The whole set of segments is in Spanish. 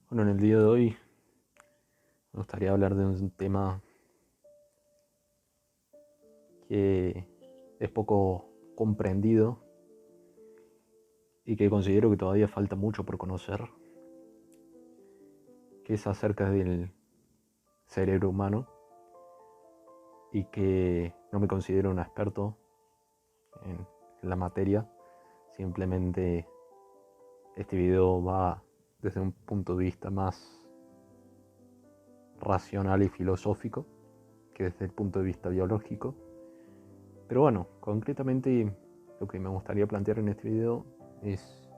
Bueno, en el día de hoy me gustaría hablar de un tema que es poco comprendido y que considero que todavía falta mucho por conocer, que es acerca del cerebro humano y que no me considero un experto en la materia. Simplemente este video va desde un punto de vista más racional y filosófico que desde el punto de vista biológico. Pero bueno, concretamente lo que me gustaría plantear en este video es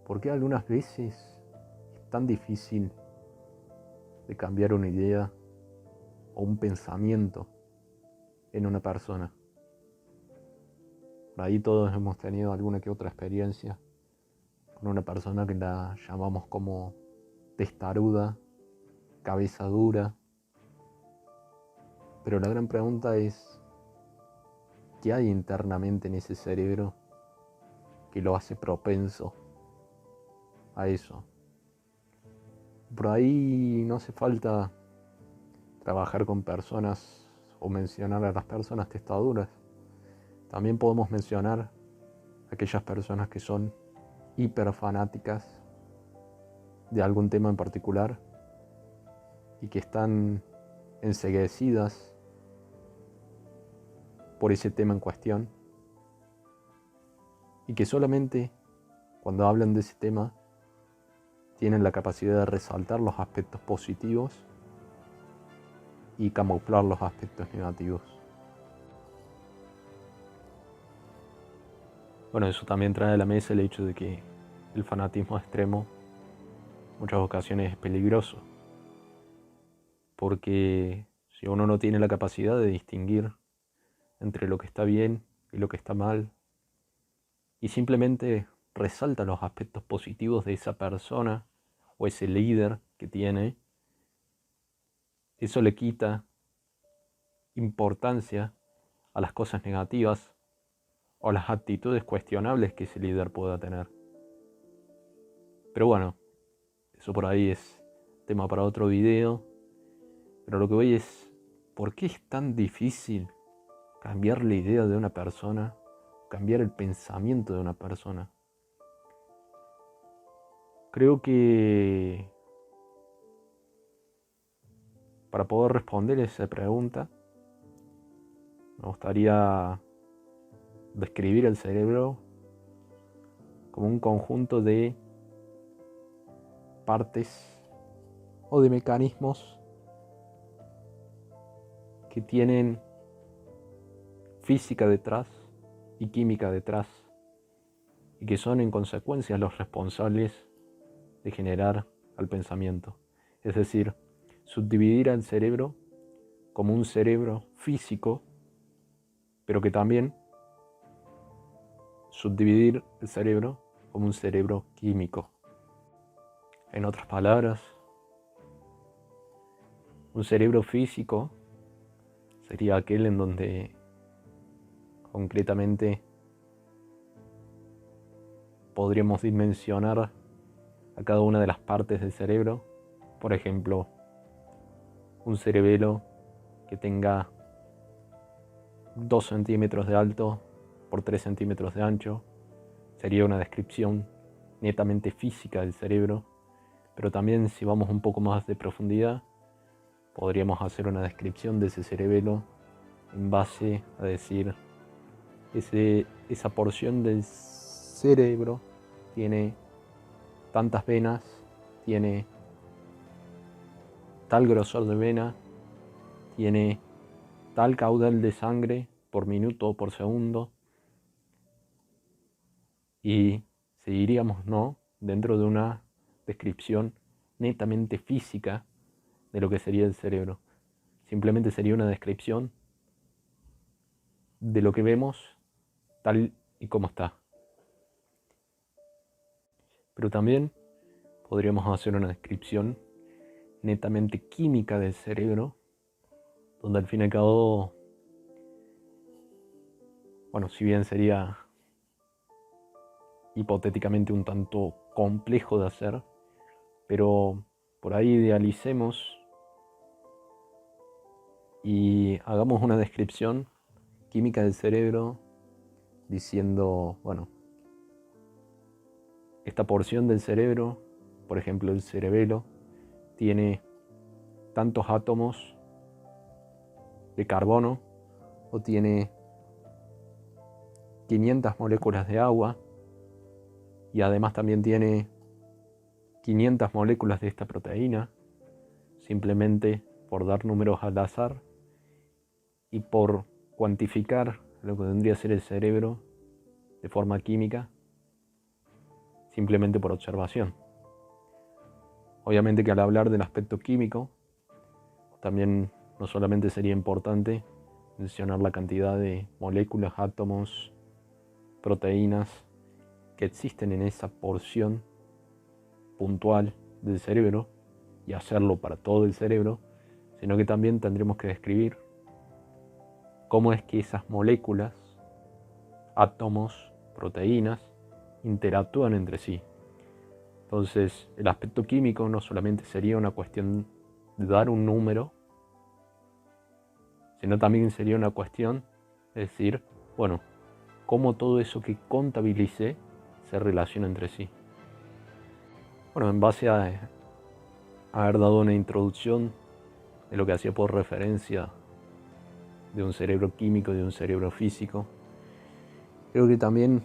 por qué algunas veces es tan difícil de cambiar una idea o un pensamiento en una persona. Por ahí todos hemos tenido alguna que otra experiencia con una persona que la llamamos como testaruda, cabeza dura. Pero la gran pregunta es, ¿qué hay internamente en ese cerebro que lo hace propenso a eso? Por ahí no hace falta trabajar con personas o mencionar a las personas testaduras. También podemos mencionar a aquellas personas que son hiperfanáticas de algún tema en particular y que están enceguecidas por ese tema en cuestión y que solamente cuando hablan de ese tema tienen la capacidad de resaltar los aspectos positivos y camuflar los aspectos negativos. Bueno, eso también trae a la mesa el hecho de que el fanatismo extremo en muchas ocasiones es peligroso, porque si uno no tiene la capacidad de distinguir entre lo que está bien y lo que está mal, y simplemente resalta los aspectos positivos de esa persona o ese líder que tiene, eso le quita importancia a las cosas negativas o a las actitudes cuestionables que ese líder pueda tener. Pero bueno, eso por ahí es tema para otro video. Pero lo que voy es, ¿por qué es tan difícil cambiar la idea de una persona, cambiar el pensamiento de una persona? Creo que para poder responder esa pregunta, me gustaría describir el cerebro como un conjunto de partes o de mecanismos que tienen física detrás y química detrás y que son en consecuencia los responsables de generar al pensamiento. Es decir, subdividir al cerebro como un cerebro físico, pero que también subdividir el cerebro como un cerebro químico. En otras palabras, un cerebro físico sería aquel en donde concretamente podríamos dimensionar a cada una de las partes del cerebro. Por ejemplo, un cerebelo que tenga 2 centímetros de alto por 3 centímetros de ancho sería una descripción netamente física del cerebro, pero también si vamos un poco más de profundidad podríamos hacer una descripción de ese cerebelo en base a decir esa porción del cerebro tiene tantas venas, tiene tal grosor de vena, tiene tal caudal de sangre por minuto o por segundo, y seguiríamos dentro de una descripción netamente física de lo que sería el cerebro. Simplemente sería una descripción de lo que vemos tal y como está. Pero también podríamos hacer una descripción netamente química del cerebro, donde al fin y al cabo, bueno, si bien sería hipotéticamente un tanto complejo de hacer, Pero por ahí idealicemos y hagamos una descripción química del cerebro diciendo, bueno, esta porción del cerebro, por ejemplo el cerebelo, tiene tantos átomos de carbono o tiene 500 moléculas de agua y además también tiene 500 moléculas de esta proteína, simplemente por dar números al azar y por cuantificar lo que vendría a ser el cerebro de forma química, simplemente por observación. Obviamente que al hablar del aspecto químico, también no solamente sería importante mencionar la cantidad de moléculas, átomos, proteínas que existen en esa porción puntual del cerebro y hacerlo para todo el cerebro, sino que también tendremos que describir cómo es que esas moléculas, átomos, proteínas, interactúan entre sí. Entonces, el aspecto químico no solamente sería una cuestión de dar un número, sino también sería una cuestión de decir, bueno, cómo todo eso que contabilice se relaciona entre sí. Bueno, en base a haber dado una introducción de lo que hacía por referencia de un cerebro químico y de un cerebro físico, creo que también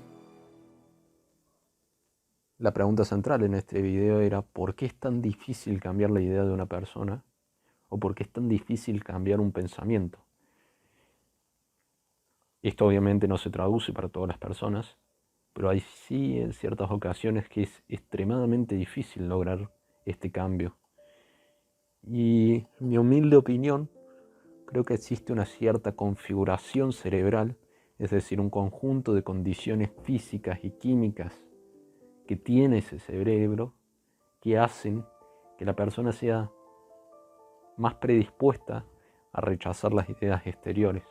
la pregunta central en este video era ¿por qué es tan difícil cambiar la idea de una persona? ¿O por qué es tan difícil cambiar un pensamiento? Esto obviamente no se traduce para todas las personas, pero hay sí en ciertas ocasiones que es extremadamente difícil lograr este cambio. Y en mi humilde opinión, creo que existe una cierta configuración cerebral, es decir, un conjunto de condiciones físicas y químicas que tiene ese cerebro que hacen que la persona sea más predispuesta a rechazar las ideas exteriores.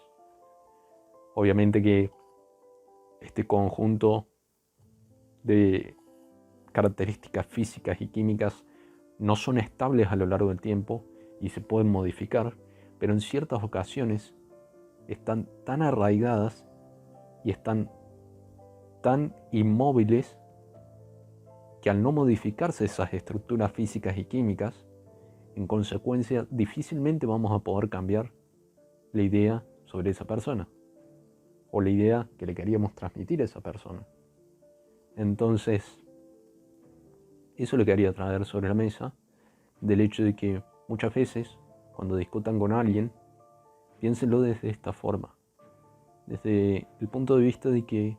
Obviamente que este conjunto de características físicas y químicas no son estables a lo largo del tiempo y se pueden modificar, pero en ciertas ocasiones están tan arraigadas y están tan inmóviles que al no modificarse esas estructuras físicas y químicas, en consecuencia difícilmente vamos a poder cambiar la idea sobre esa persona o la idea que le queríamos transmitir a esa persona. Entonces, eso lo quería traer sobre la mesa, del hecho de que muchas veces, cuando discutan con alguien, piénsenlo desde esta forma, desde el punto de vista de que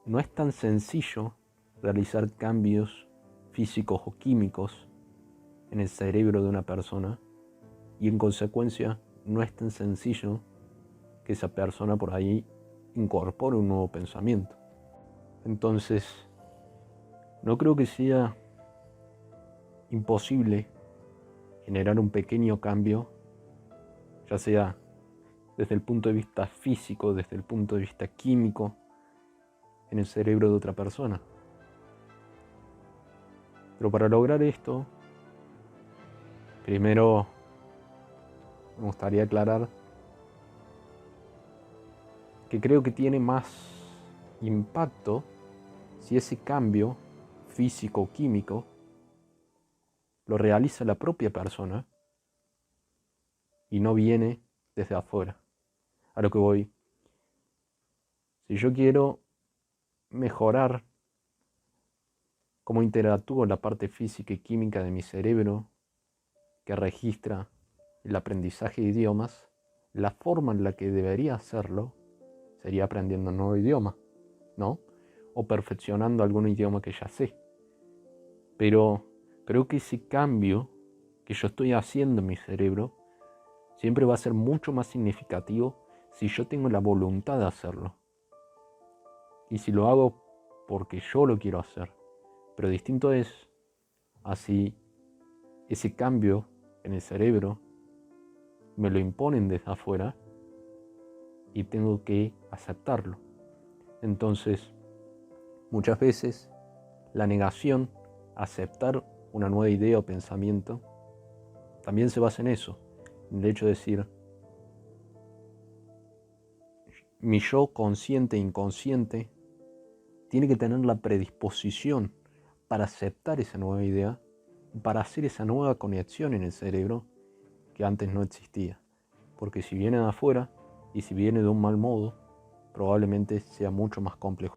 no es tan sencillo realizar cambios físicos o químicos en el cerebro de una persona y en consecuencia no es tan sencillo que esa persona por ahí incorpore un nuevo pensamiento. Entonces, no creo que sea imposible generar un pequeño cambio, ya sea desde el punto de vista físico, desde el punto de vista químico, en el cerebro de otra persona. Pero para lograr esto, primero me gustaría aclarar que creo que tiene más impacto si ese cambio físico o químico lo realiza la propia persona y no viene desde afuera. A lo que voy, si yo quiero mejorar cómo interactúo la parte física y química de mi cerebro que registra el aprendizaje de idiomas, la forma en la que debería hacerlo sería aprendiendo un nuevo idioma, ¿no? O perfeccionando algún idioma que ya sé. Pero creo que ese cambio que yo estoy haciendo en mi cerebro siempre va a ser mucho más significativo si yo tengo la voluntad de hacerlo. Y si lo hago porque yo lo quiero hacer. Pero distinto es así ese cambio en el cerebro me lo imponen desde afuera y tengo que aceptarlo. Entonces, muchas veces la negación a aceptar una nueva idea o pensamiento, también se basa en eso, en el hecho de decir, mi yo consciente e inconsciente tiene que tener la predisposición para aceptar esa nueva idea, para hacer esa nueva conexión en el cerebro que antes no existía. Porque si viene de afuera y si viene de un mal modo, probablemente sea mucho más complejo.